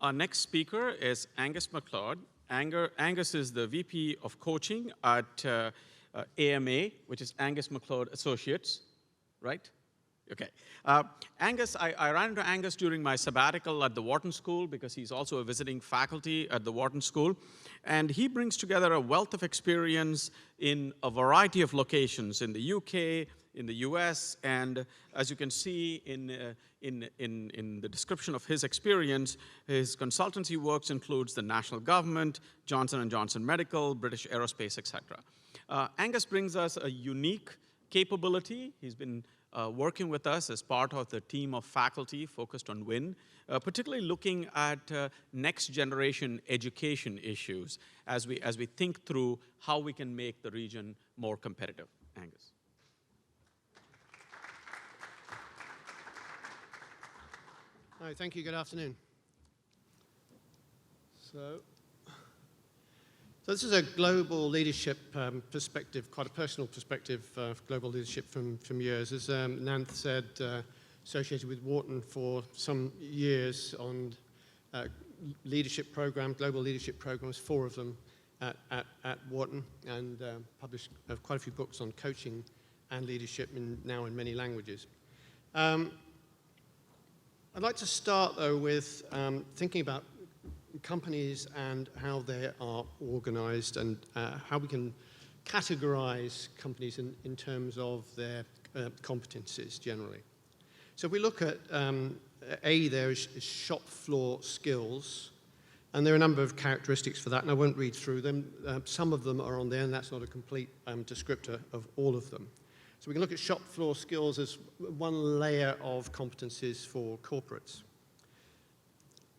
Our next speaker is Angus McLeod. Angus is the VP of Coaching at AMA, which is Angus McLeod Associates, right? Okay. Angus, I ran into Angus during my sabbatical at the Wharton School because he's also a visiting faculty at the Wharton School. And he brings together a wealth of experience in a variety of locations in the UK, in the US, and as you can see in the description of his experience, his consultancy works includes the national government, Johnson & Johnson Medical, British Aerospace, etc. Angus brings us a unique capability. He's been working with us as part of the team of faculty focused on WIN, particularly looking at next generation education issues as we think through how we can make the region more competitive. Angus. Hi, thank you. Good afternoon. So this is a global leadership perspective, quite a personal perspective of global leadership from years. As Nanth said, associated with Wharton for some years on leadership programs, global leadership programs, 4 of them at Wharton, and published quite a few books on coaching and leadership now in many languages. I'd like to start, though, with thinking about companies and how they are organized and how we can categorize companies in terms of their competencies generally. So if we look at A, there is shop floor skills, and there are a number of characteristics for that, and I won't read through them. Some of them are on there, and that's not a complete descriptor of all of them. So we can look at shop floor skills as one layer of competencies for corporates.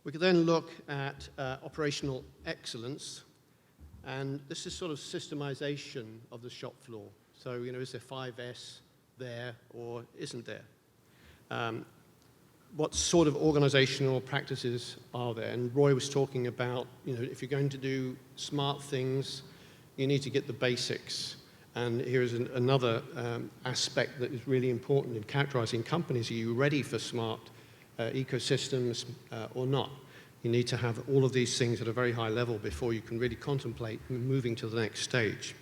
We could then look at operational excellence, and this is sort of systemization of the shop floor. So, you know, is there 5S there or isn't there? What sort of organizational practices are there? And Roy was talking about, you know, if you're going to do smart things, you need to get the basics. And here's another aspect that is really important in characterizing companies. Are you ready for smart ecosystems or not? You need to have all of these things at a very high level before you can really contemplate moving to the next stage.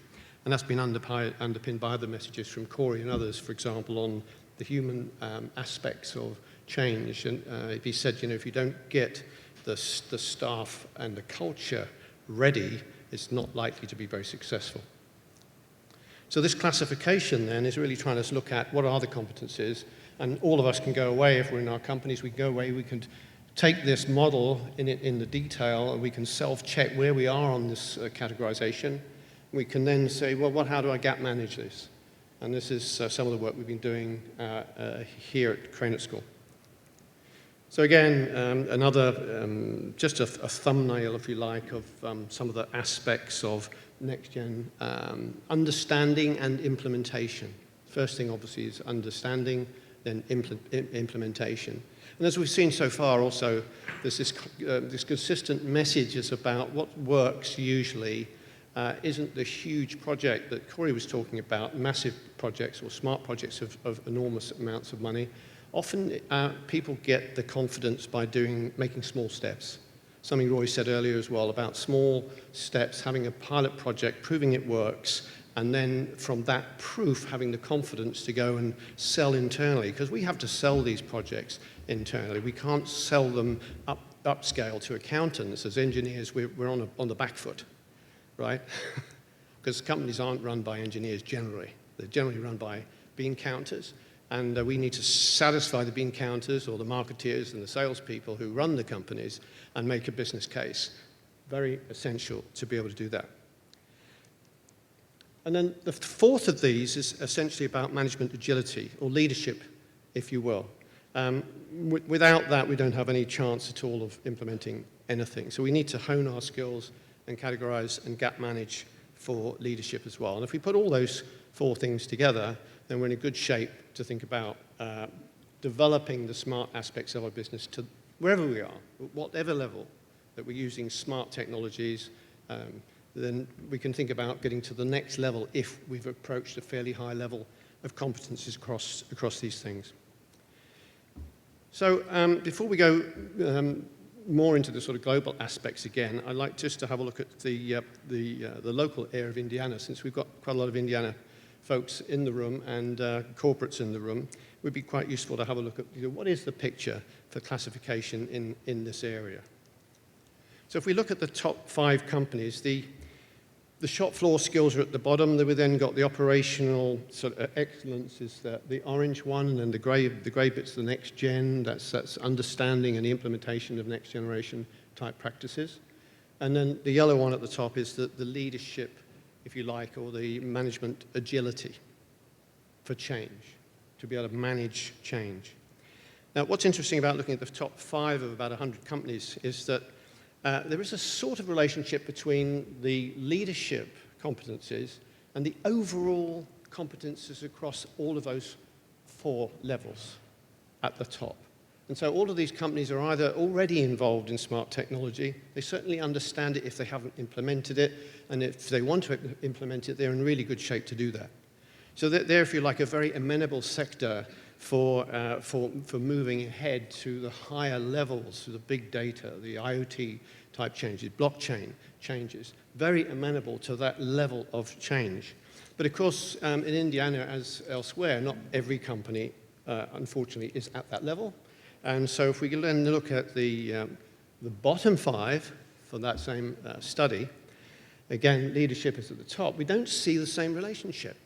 And that's been underpinned by other messages from Corey and others, for example, on the human aspects of change. And if he said, you know, if you don't get the staff and the culture ready, it's not likely to be very successful. So this classification then is really trying to look at what are the competencies, and all of us can go away if we're in our companies. We can go away, we can take this model in the detail, and we can self-check where we are on this categorization. We can then say, well, how do I gap manage this? And this is some of the work we've been doing here at Cranett School. So again, another, just a thumbnail, if you like, of some of the aspects of next-gen understanding and implementation. First thing, obviously, is understanding, then implementation. And as we've seen so far also, there's this consistent messages about what works usually isn't the huge project that Corey was talking about, massive projects or smart projects of enormous amounts of money. Often people get the confidence by making small steps. Something Roy said earlier as well about small steps, having a pilot project, proving it works, and then from that proof having the confidence to go and sell internally, because we have to sell these projects internally. We can't sell them upscale to accountants. As engineers, we're on the back foot, right? Because companies aren't run by engineers generally. They're generally run by bean counters. And we need to satisfy the bean counters or the marketeers and the salespeople who run the companies and make a business case. Very essential to be able to do that. And then the fourth of these is essentially about management agility, or leadership, if you will. Without that, we don't have any chance at all of implementing anything. So we need to hone our skills and categorize and gap manage for leadership as well. And if we put all those 4 things together, then we're in a good shape to think about developing the smart aspects of our business to wherever we are, whatever level that we're using smart technologies, then we can think about getting to the next level if we've approached a fairly high level of competencies across these things. So before we go more into the sort of global aspects again, I'd like just to have a look at the local area of Indiana, since we've got quite a lot of Indiana folks in the room and corporates in the room. It would be quite useful to have a look at, what is the picture for classification in this area. So if we look at the top 5 companies, the shop floor skills are at the bottom. We've then got the operational sort of excellence is the orange one, and then the grey bit's the next gen. That's understanding and the implementation of next generation type practices. And then the yellow one at the top is the leadership, if you like, or the management agility for change, to be able to manage change. Now, what's interesting about looking at the top 5 of about 100 companies is that there is a sort of relationship between the leadership competencies and the overall competencies across all of those 4 levels at the top. And so all of these companies are either already involved in smart technology, they certainly understand it if they haven't implemented it, and if they want to implement it, they're in really good shape to do that. So they're, if you like, a very amenable sector for moving ahead to the higher levels, to the big data, the IoT type changes, blockchain changes, very amenable to that level of change. But of course, in Indiana, as elsewhere, not every company, unfortunately, is at that level. And so if we can then look at the bottom 5 for that same study, again, leadership is at the top, we don't see the same relationship.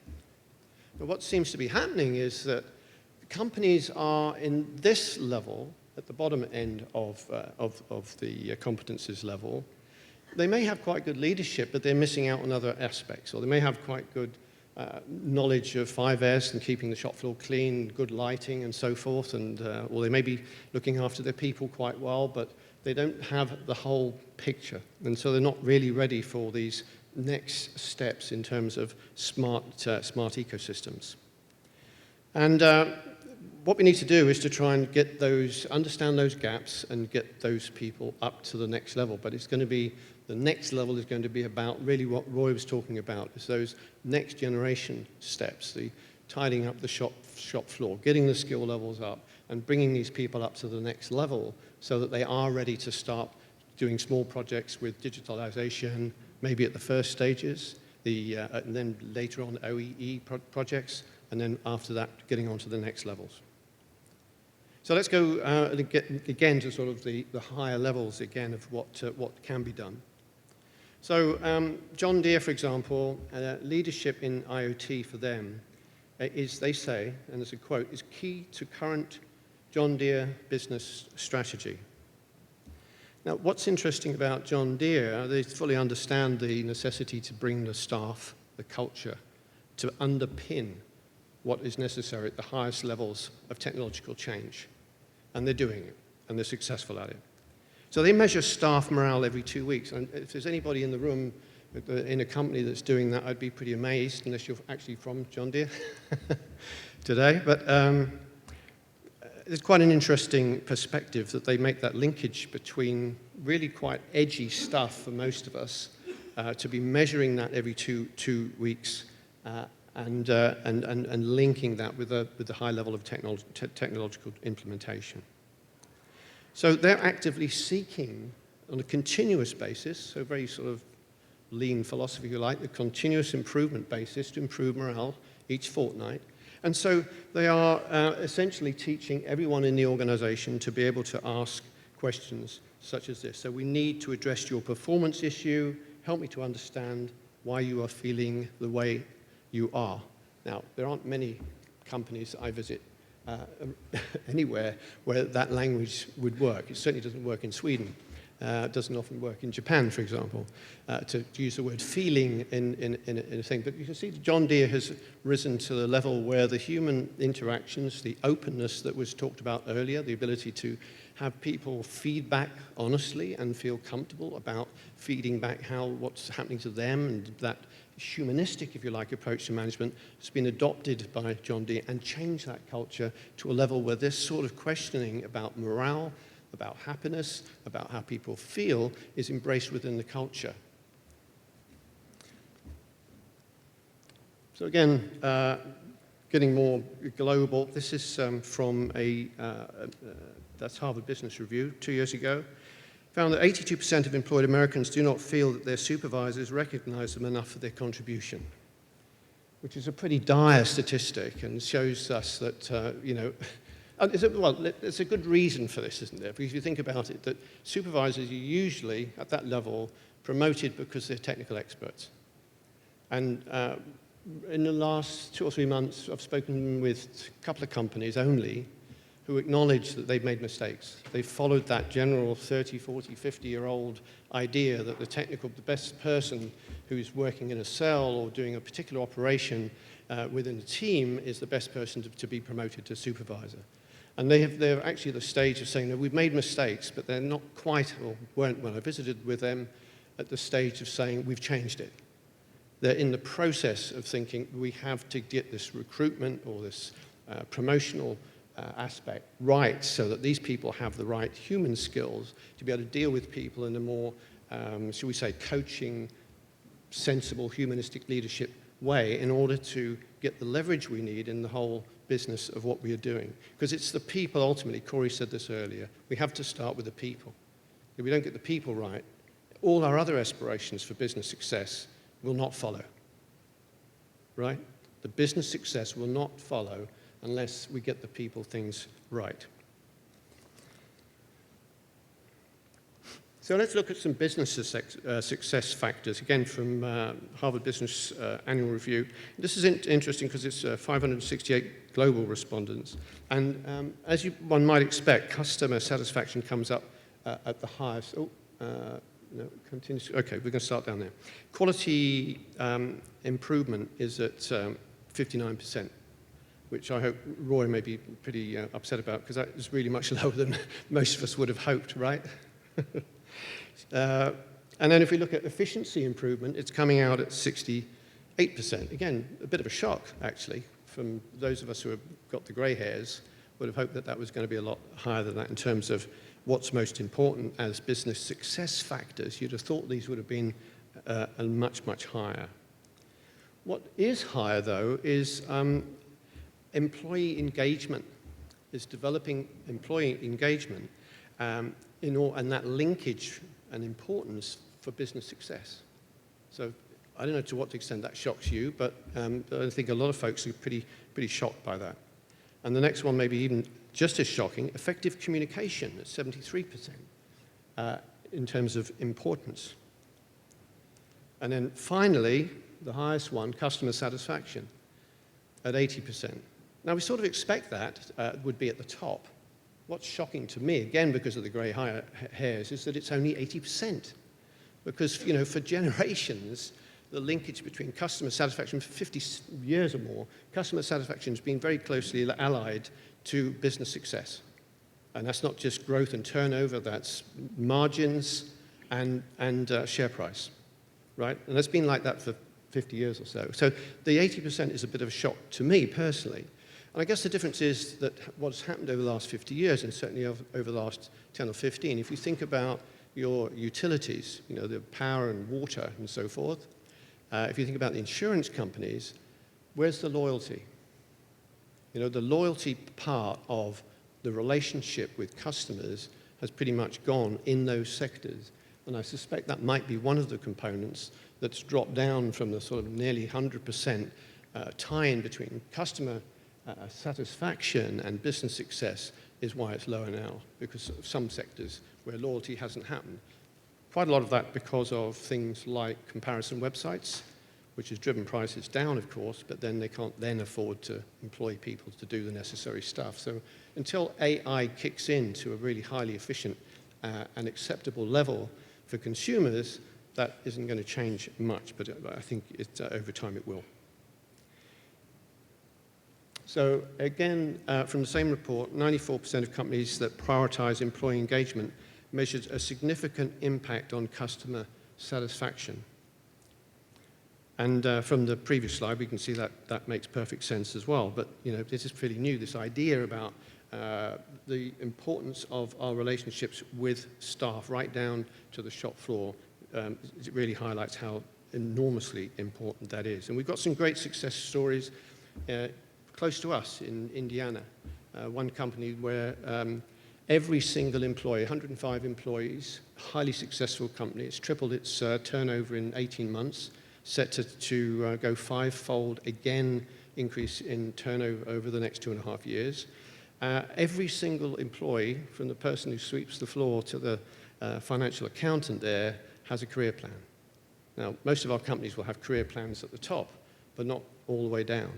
But what seems to be happening is that companies are in this level, at the bottom end of the competencies level. They may have quite good leadership, but they're missing out on other aspects. Or they may have quite good knowledge of 5S and keeping the shop floor clean, good lighting and so forth. Or they may be looking after their people quite well, but they don't have the whole picture. And so they're not really ready for these next steps in terms of smart ecosystems. And what we need to do is to try and get understand those gaps and get those people up to the next level. But it's going to be, the next level is going to be about really what Roy was talking about, is those next generation steps, the tidying up the shop floor, getting the skill levels up, and bringing these people up to the next level so that they are ready to start doing small projects with digitalization, maybe at the first stages, and then later on OEE projects, and then after that, getting on to the next levels. So let's go again to sort of the higher levels again of what can be done. So John Deere, for example, leadership in IoT for them is, they say, and there's a quote, is key to current John Deere business strategy. Now, what's interesting about John Deere, they fully understand the necessity to bring the staff, the culture, to underpin what is necessary at the highest levels of technological change. And they're doing it, and they're successful at it. So they measure staff morale every 2 weeks. And if there's anybody in the room in a company that's doing that, I'd be pretty amazed, unless you're actually from John Deere today. But it's quite an interesting perspective that they make that linkage between really quite edgy stuff for most of us to be measuring that every two weeks and linking that with the high level of technological implementation. So they're actively seeking, on a continuous basis, so very sort of lean philosophy, if you like, the continuous improvement basis to improve morale each fortnight. And so they are essentially teaching everyone in the organization to be able to ask questions such as this. So we need to address your performance issue, help me to understand why you are feeling the way you are. Now, there aren't many companies I visit anywhere where that language would work. It certainly doesn't work in Sweden. It doesn't often work in Japan, for example, to use the word feeling in a thing. But you can see John Deere has risen to the level where the human interactions, the openness that was talked about earlier, the ability to have people feedback honestly and feel comfortable about feeding back what's happening to them, and that humanistic, if you like, approach to management has been adopted by John Deere and changed that culture to a level where this sort of questioning about morale, about happiness, about how people feel is embraced within the culture. So again, getting more global, this is from that's Harvard Business Review 2 years ago. found that 82% of employed Americans do not feel that their supervisors recognize them enough for their contribution, which is a pretty dire statistic and shows us that, you know, well, there's a good reason for this, isn't there? Because if you think about it, that supervisors are usually, at that level, promoted because they're technical experts. And in the last 2 or 3 months, I've spoken with a couple of companies only who acknowledge that they've made mistakes. They've followed that general 30, 40, 50-year-old idea that the best person who's working in a cell or doing a particular operation within a team is the best person to be promoted to supervisor. And they're actually at the stage of saying, no, we've made mistakes, but they're not quite, or weren't when I visited with them, at the stage of saying, we've changed it. They're in the process of thinking, we have to get this recruitment or this promotional aspect right so that these people have the right human skills to be able to deal with people in a more, shall we say, coaching, sensible, humanistic leadership way in order to get the leverage we need in the whole business of what we are doing. Because it's the people ultimately, Corey said this earlier, we have to start with the people. If we don't get the people right, all our other aspirations for business success will not follow, right? The business success will not follow unless we get the people things right. So let's look at some business success factors, again from Harvard Business Annual Review. This is interesting because it's 568 global respondents. And as one might expect, customer satisfaction comes up at the highest. No, continues. Okay, we're going to start down there. Quality improvement is at 59%. Which I hope Roy may be pretty upset about, because that is really much lower than most of us would have hoped, right? And then if we look at efficiency improvement, it's coming out at 68%. Again, a bit of a shock, actually, from those of us who have got the grey hairs, would have hoped that that was going to be a lot higher than that in terms of what's most important as business success factors. You'd have thought these would have been much, much higher. What is higher, though, is employee engagement, is developing employee engagement and that linkage and importance for business success. So I don't know to what extent that shocks you, but I think a lot of folks are pretty shocked by that. And the next one, maybe even just as shocking, effective communication at 73% in terms of importance. And then finally, the highest one, customer satisfaction at 80%. Now, we sort of expect that would be at the top. What's shocking to me, again because of the grey hairs, is that it's only 80%. Because, you know, for generations, the linkage between customer satisfaction, for 50 years or more, customer satisfaction has been very closely allied to business success. And that's not just growth and turnover, that's margins and share price, right? And it's been like that for 50 years or so. So the 80% is a bit of a shock to me personally. And I guess the difference is that what's happened over the last 50 years, and certainly over the last 10 or 15, if you think about your utilities, you know, the power and water and so forth, if you think about the insurance companies, where's the loyalty? You know, the loyalty part of the relationship with customers has pretty much gone in those sectors. And I suspect that might be one of the components that's dropped down from the sort of nearly 100% tie-in between customer satisfaction and business success is why it's lower now, because of some sectors where loyalty hasn't happened. Quite a lot of that because of things like comparison websites, which has driven prices down, of course, but then they can't then afford to employ people to do the necessary stuff. So until AI kicks in to a really highly efficient and acceptable level for consumers, that isn't going to change much, but I think over time it will. So again, from the same report, 94% of companies that prioritize employee engagement measured a significant impact on customer satisfaction. And from the previous slide, we can see that that makes perfect sense as well. But you know, this is pretty new, this idea about the importance of our relationships with staff right down to the shop floor. It really highlights how enormously important that is. And we've got some great success stories close to us in Indiana. One company where Every single employee, 105 employees, highly successful company. It's tripled its turnover in 18 months, set to go five-fold again, increase in turnover over the next 2.5 years. Every single employee, from the person who sweeps the floor to the financial accountant there, has a career plan. Now, most of our companies will have career plans at the top, but not all the way down.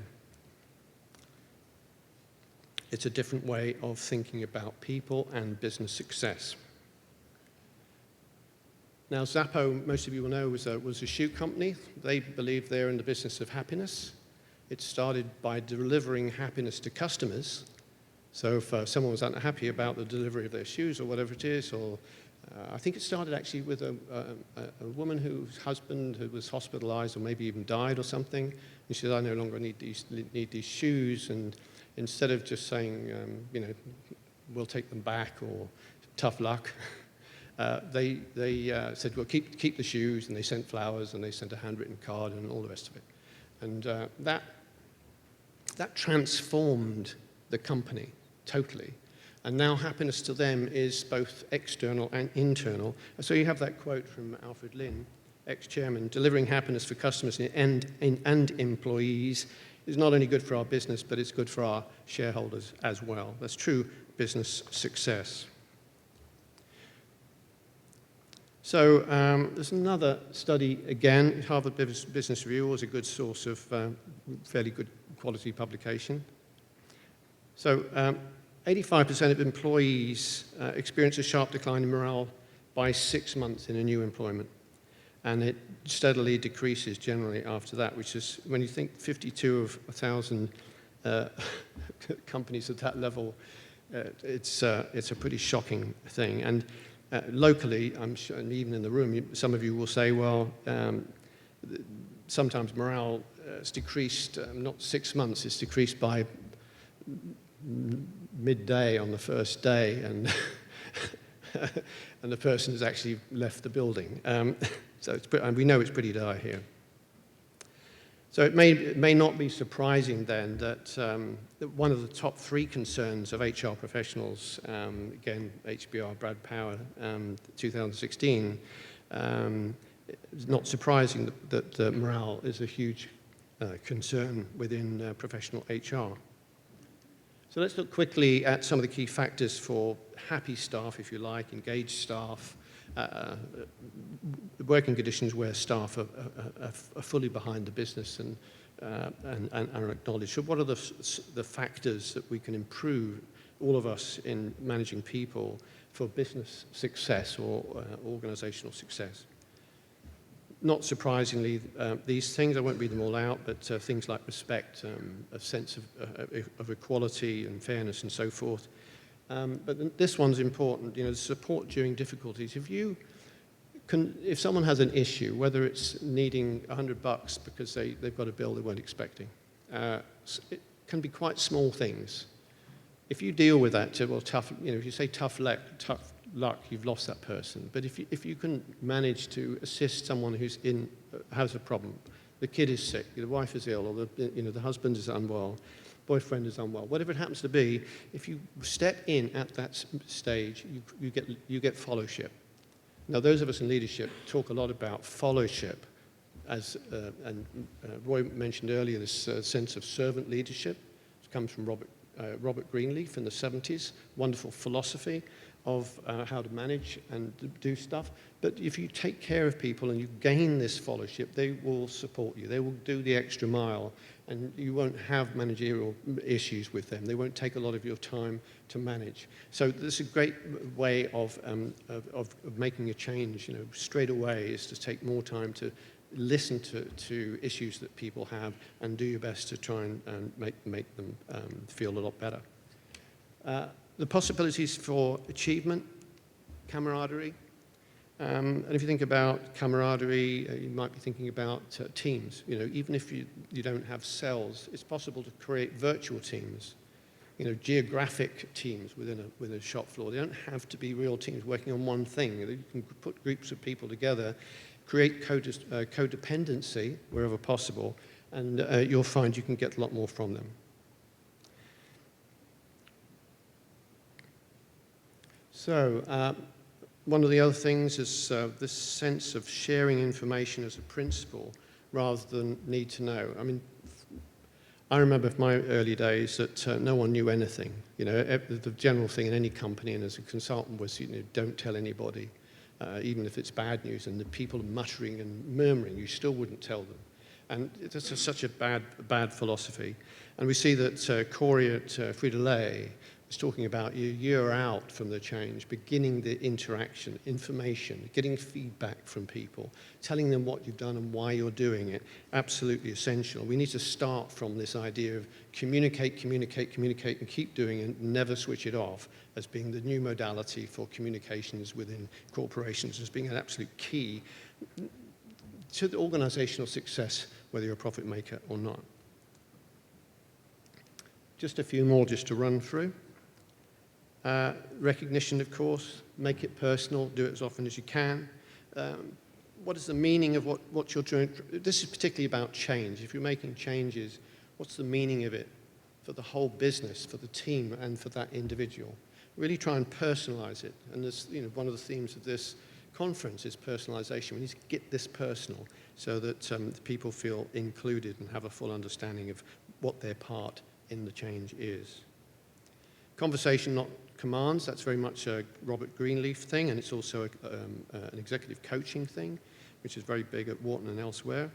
It's a different way of thinking about people and business success. Now, Zappo, most of you will know, was a shoe company. They believe they're in the business of happiness. It started by delivering happiness to customers. So if someone was unhappy about the delivery of their shoes or whatever it is, or I think it started actually with a woman whose husband who was hospitalized or maybe even died or something. And she said, I no longer need these shoes. And instead of just saying, you know, we'll take them back or tough luck, they said, well, keep the shoes, and they sent flowers, and they sent a handwritten card and all the rest of it. And that transformed the company totally. And now happiness to them is both external and internal. So you have that quote from Alfred Lin, ex-chairman: delivering happiness for customers and employees is not only good for our business, but it's good for our shareholders as well. That's true business success. So there's another study, again, Harvard Business Review, always a good source of fairly good quality publication. So 85% of employees experience a sharp decline in morale by 6 months in a new employment. And it steadily decreases generally after that, which is, when you think 52 of 1,000 companies at that level, it's a pretty shocking thing. And locally, I'm sure, and even in the room, some of you will say, well, sometimes morale is decreased, not 6 months, it's decreased by midday on the first day, and and the person has actually left the building. So and we know it's pretty dire here. So it may not be surprising then that one of the top 3 concerns of HR professionals, again, HBR, Brad Power, 2016, it's not surprising that morale is a huge concern within professional HR. So let's look quickly at some of the key factors for happy staff, if you like, engaged staff, working conditions where staff are fully behind the business and are acknowledged. So what are the factors that we can improve, all of us, in managing people for business success or organizational success? Not surprisingly, these things, I won't read them all out, but things like respect, a sense of equality and fairness and so forth. But this one's important, you know, support during difficulties. If someone has an issue, whether it's needing $100 because they've got a bill they weren't expecting, it can be quite small things. If you deal with that, well, if you say tough luck, you've lost that person. But if you can manage to assist someone who's has a problem, the kid is sick, the wife is ill, or the husband is unwell, boyfriend is unwell, whatever it happens to be, if you step in at that stage, you get fellowship. Now, those of us in leadership talk a lot about fellowship, and Roy mentioned earlier this sense of servant leadership. It comes from Robert Greenleaf in the 70s, wonderful philosophy of how to manage and do stuff. But if you take care of people and you gain this fellowship, they will support you. They will do the extra mile, and you won't have managerial issues with them. They won't take a lot of your time to manage. So this is a great way of making a change, you know, straight away, is to take more time to listen to issues that people have and do your best to try and make them feel a lot better. The possibilities for achievement, camaraderie. And if you think about camaraderie, you might be thinking about teams. You know, even if you don't have cells, it's possible to create virtual teams. You know, geographic teams within a shop floor. They don't have to be real teams working on one thing. You can put groups of people together, create codependency wherever possible, and you'll find you can get a lot more from them. So, one of the other things is this sense of sharing information as a principle rather than need to know. I mean, I remember from my early days that no one knew anything. You know, the general thing in any company and as a consultant was, you know, don't tell anybody, even if it's bad news. And the people are muttering and murmuring, you still wouldn't tell them. And it's such a bad philosophy. And we see that Corey at Frito-Lay was talking about a year out from the change, beginning the interaction, information, getting feedback from people, telling them what you've done and why you're doing it, absolutely essential. We need to start from this idea of communicate, communicate, communicate, and keep doing it, and never switch it off as being the new modality for communications within corporations, as being an absolute key to the organizational success, whether you're a profit maker or not. Just a few more just to run through. Recognition, of course, make it personal, do it as often as you can. What is the meaning of what you're doing? This is particularly about change. If you're making changes, what's the meaning of it for the whole business, for the team, and for that individual? Really try and personalize it. And this, you know, one of the themes of this conference is personalization. We need to get this personal so that the people feel included and have a full understanding of what their part in the change is. Conversation, not commands. That's very much a Robert Greenleaf thing, and it's also an executive coaching thing, which is very big at Wharton and elsewhere.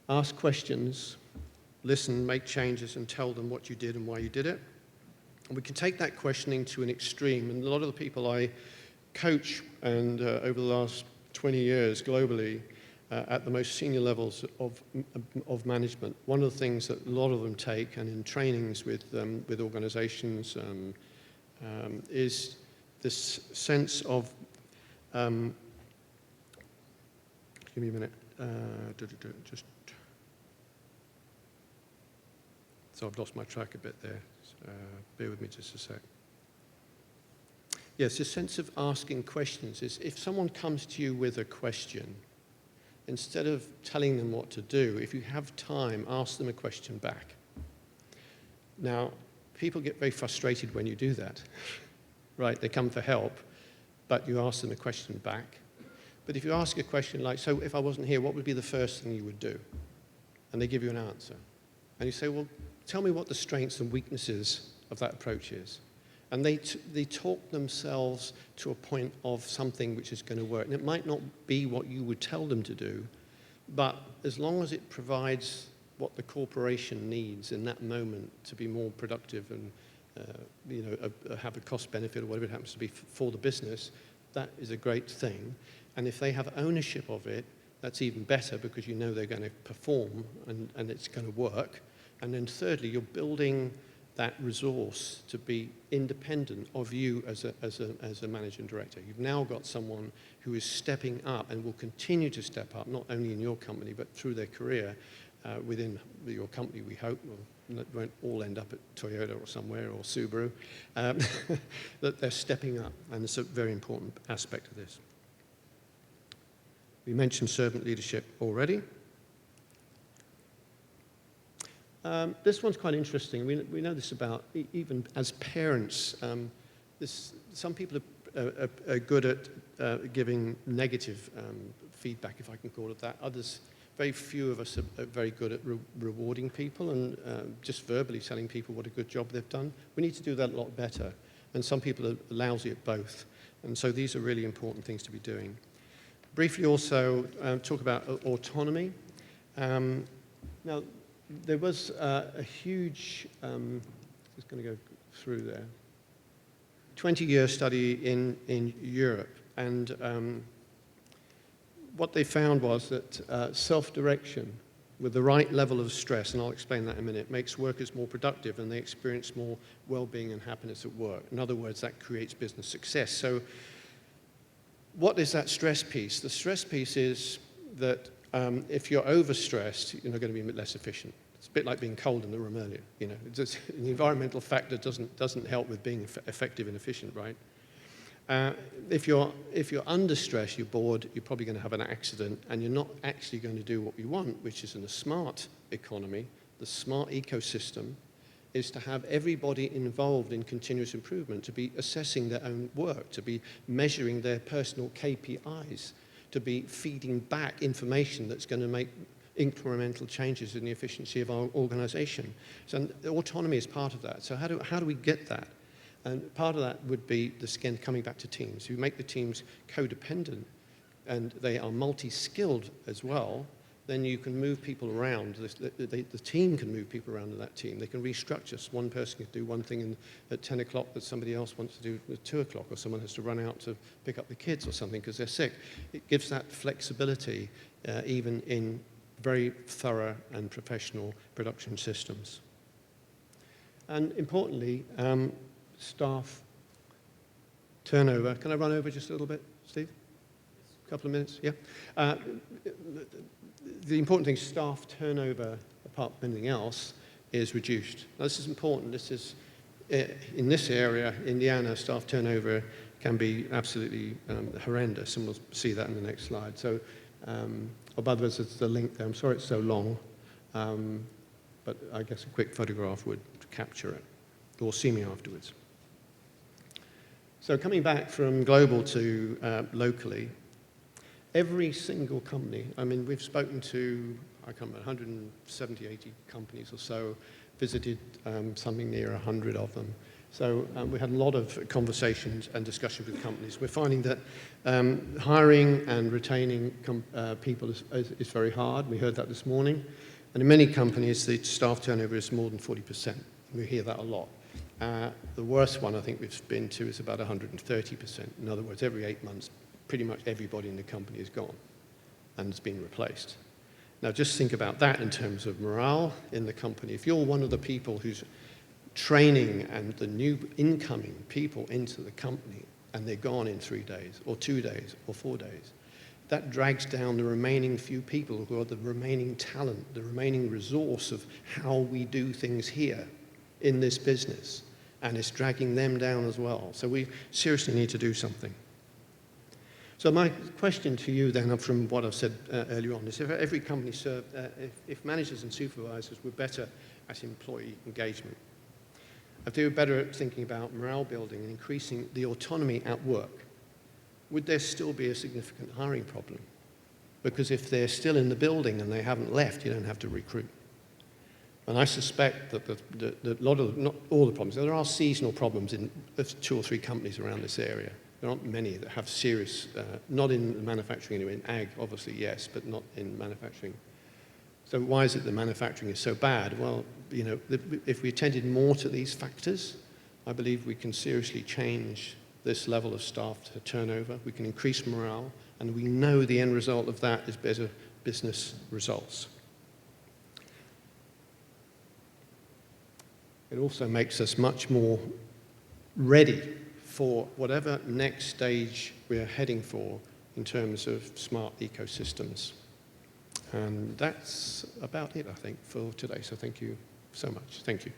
Ask questions, listen, make changes, and tell them what you did and why you did it. And we can take that questioning to an extreme, and a lot of the people I coach and over the last 20 years globally at the most senior levels of management, one of the things that a lot of them take, and in trainings with organizations, is this sense of, give me a minute, just, so I've lost my track a bit there, bear with me just a sec. Yes, this sense of asking questions is, if someone comes to you with a question, instead of telling them what to do, if you have time, ask them a question back. Now, people get very frustrated when you do that, right? They come for help, but you ask them a question back. But if you ask a question like, so if I wasn't here, what would be the first thing you would do? And they give you an answer. And you say, well, tell me what the strengths and weaknesses of that approach is. And they talk themselves to a point of something which is going to work. And it might not be what you would tell them to do, but as long as it provides what the corporation needs in that moment to be more productive and have a cost benefit or whatever it happens to be for the business, that is a great thing. And if they have ownership of it, that's even better, because you know they're going to perform and it's going to work. And then thirdly, you're building that resource to be independent of you as a managing director. You've now got someone who is stepping up and will continue to step up, not only in your company, but through their career within your company, we hope. Well, it won't all end up at Toyota or somewhere, or Subaru, that they're stepping up, and it's a very important aspect of this. We mentioned servant leadership already. This one's quite interesting. We know this about, even as parents, some people are good at giving negative feedback, if I can call it that. Others, very few of us are very good at rewarding people and just verbally telling people what a good job they've done. We need to do that a lot better. And some people are lousy at both. And so these are really important things to be doing. Briefly also talk about autonomy. Now, there was a huge, just going to go through there, 20-year study in Europe, and what they found was that self-direction with the right level of stress, and I'll explain that in a minute, makes workers more productive and they experience more well-being and happiness at work. In other words, that creates business success. So what is that stress piece? The stress piece is that if you're overstressed, you're going to be a bit less efficient. It's a bit like being cold in the room earlier. You know, the environmental factor doesn't help with being effective and efficient, right? If you're under stress, you're bored, you're probably going to have an accident, and you're not actually going to do what we want, which is in a smart economy, the smart ecosystem, is to have everybody involved in continuous improvement, to be assessing their own work, to be measuring their personal KPIs, to be feeding back information that's going to make incremental changes in the efficiency of our organization. So autonomy is part of that. So how do we get that? And part of that would be, again, coming back to teams. You make the teams codependent and they are multi-skilled as well, then you can move people around. The team can move people around in that team. They can restructure. So one person can do one thing at 10 o'clock that somebody else wants to do at 2 o'clock, or someone has to run out to pick up the kids or something because they're sick. It gives that flexibility even in very thorough and professional production systems. And importantly, staff turnover. Can I run over just a little bit, Steve? A couple of minutes, yeah? The important thing is staff turnover, apart from anything else, is reduced. Now, this is important. This is, in this area, Indiana, staff turnover can be absolutely horrendous, and we'll see that in the next slide. So, above us is the link there. I'm sorry it's so long, but I guess a quick photograph would capture it, or see me afterwards. So coming back from global to locally, every single company, I mean, we've spoken to, I can't remember, 170, 80 companies or so, visited something near 100 of them. So we had a lot of conversations and discussions with companies. We're finding that hiring and retaining people is very hard. We heard that this morning. And in many companies, the staff turnover is more than 40%. We hear that a lot. The worst one I think we've been to is about 130%. In other words, every 8 months, pretty much everybody in the company is gone and has been replaced. Now just think about that in terms of morale in the company. If you're one of the people who's training and the new incoming people into the company and they're gone in 3 days or 2 days or 4 days, that drags down the remaining few people who are the remaining talent, the remaining resource of how we do things here in this business, and it's dragging them down as well. So we seriously need to do something. So my question to you then, from what I've said earlier on, is if every company if managers and supervisors were better at employee engagement, if they were better at thinking about morale building and increasing the autonomy at work, would there still be a significant hiring problem? Because if they're still in the building and they haven't left, you don't have to recruit. And I suspect that a lot of, not all the problems, there are seasonal problems in 2 or 3 companies around this area. There aren't many that have serious, not in manufacturing anyway, in ag obviously yes, but not in manufacturing. So why is it that manufacturing is so bad? Well, you know, if we attended more to these factors, I believe we can seriously change this level of staff turnover. We can increase morale, and we know the end result of that is better business results. It also makes us much more ready for whatever next stage we're heading for in terms of smart ecosystems. And that's about it, I think, for today. So thank you so much. Thank you.